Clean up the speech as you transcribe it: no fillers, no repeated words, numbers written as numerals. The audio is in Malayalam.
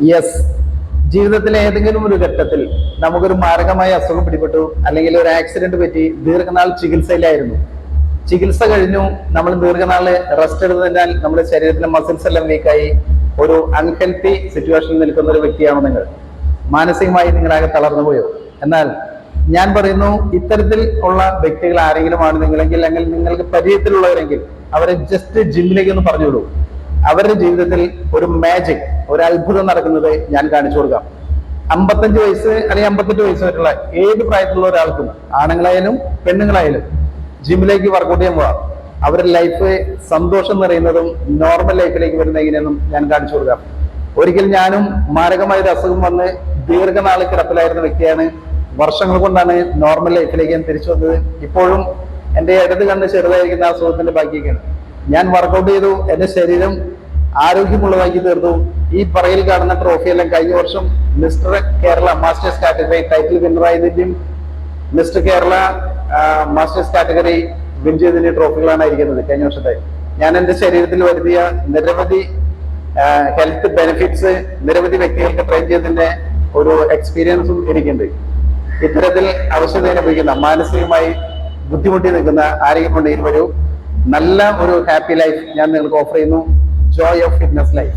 യെസ്, ജീവിതത്തിലെ ഏതെങ്കിലും ഒരു ഘട്ടത്തിൽ നമുക്കൊരു മാരകമായ അസുഖം പിടിപെട്ടു, അല്ലെങ്കിൽ ഒരു ആക്സിഡന്റ് പറ്റി ദീർഘനാൾ ചികിത്സയിലായിരുന്നു. ചികിത്സ കഴിഞ്ഞു, നമ്മൾ ദീർഘനാള് റെസ്റ്റ് എടുത്തതിനാൽ നമ്മുടെ ശരീരത്തിലെ മസിൽസ് എല്ലാം വീക്കായി ഒരു അൺഹെൽത്തി സിറ്റുവേഷനിൽ നിൽക്കുന്ന ഒരു വ്യക്തിയാണോ നിങ്ങൾ? മാനസികമായി നിങ്ങളാകെ തളർന്നു പോയോ? എന്നാൽ ഞാൻ പറയുന്നു, ഇത്തരത്തിൽ ഉള്ള വ്യക്തികൾ ആരെങ്കിലും ആണ് നിങ്ങളെങ്കിൽ, അല്ലെങ്കിൽ നിങ്ങൾക്ക് പരിചയത്തിലുള്ളവരെങ്കിൽ അവരെ ജസ്റ്റ് ജിമ്മിലേക്ക് ഒന്ന് പറഞ്ഞുവിടൂ. അവരുടെ ജീവിതത്തിൽ ഒരു മാജിക്, ഒരു അത്ഭുതം നടക്കുന്നത് ഞാൻ കാണിച്ചു കൊടുക്കാം. 55 വയസ്സ് അല്ലെങ്കിൽ 58 വയസ്സ് വരെയുള്ള ഏത് പ്രായത്തിലുള്ള ഒരാൾക്കും, ആണുങ്ങളായാലും പെണ്ണുങ്ങളായാലും, ജിമ്മിലേക്ക് വർക്കൗട്ട് ചെയ്യാൻ പോവാം. അവരുടെ ലൈഫ് സന്തോഷം നിറയുന്നതും നോർമൽ ലൈഫിലേക്ക് വരുന്ന എങ്ങനെയെന്നും ഞാൻ കാണിച്ചു കൊടുക്കാം. ഒരിക്കൽ ഞാനും മാരകമായ ഒരു അസുഖം വന്ന് ദീർഘനാൾ കിടപ്പിലായിരുന്ന വ്യക്തിയാണ്. വർഷങ്ങൾ കൊണ്ടാണ് നോർമൽ ലൈഫിലേക്ക് ഞാൻ തിരിച്ചു വന്നത്. ഇപ്പോഴും എൻ്റെ ഇടത് കണ്ണ് ചെറുതായിരിക്കുന്ന ആ അസുഖത്തിന്റെ ബാക്കിയൊക്കെയാണ്. ഞാൻ വർക്കൗട്ട് ചെയ്തു, എന്റെ ശരീരം ആരോഗ്യമുള്ളതാക്കി തീർന്നു. ഈ പറയിൽ കാണുന്ന ട്രോഫിയെല്ലാം കഴിഞ്ഞ വർഷം mister Kerala masters category title വിന്നറായതിന്റെയും mister Kerala masters category win ചെയ്തതിന്റെ ട്രോഫികളാണ് ഇരിക്കുന്നത്. കഴിഞ്ഞ വർഷത്തെ ഞാൻ എന്റെ ശരീരത്തിൽ വരുത്തിയ നിരവധി ഹെൽത്ത് ബെനിഫിറ്റ്സ് നിരവധി വ്യക്തികൾക്ക് ട്രെയിൻ ചെയ്തതിന്റെ ഒരു എക്സ്പീരിയൻസും എനിക്കുണ്ട്. ഇത്തരത്തിൽ അവശത അനുഭവിക്കുന്ന, മാനസികമായി ബുദ്ധിമുട്ടി നിൽക്കുന്ന ആരെങ്കിലും ഉണ്ടെങ്കിൽ വരൂ. നല്ല ഒരു ഹാപ്പി ലൈഫ് ഞാൻ നിങ്ങൾക്ക് ഓഫർ ചെയ്യുന്നു. Joy of fitness life.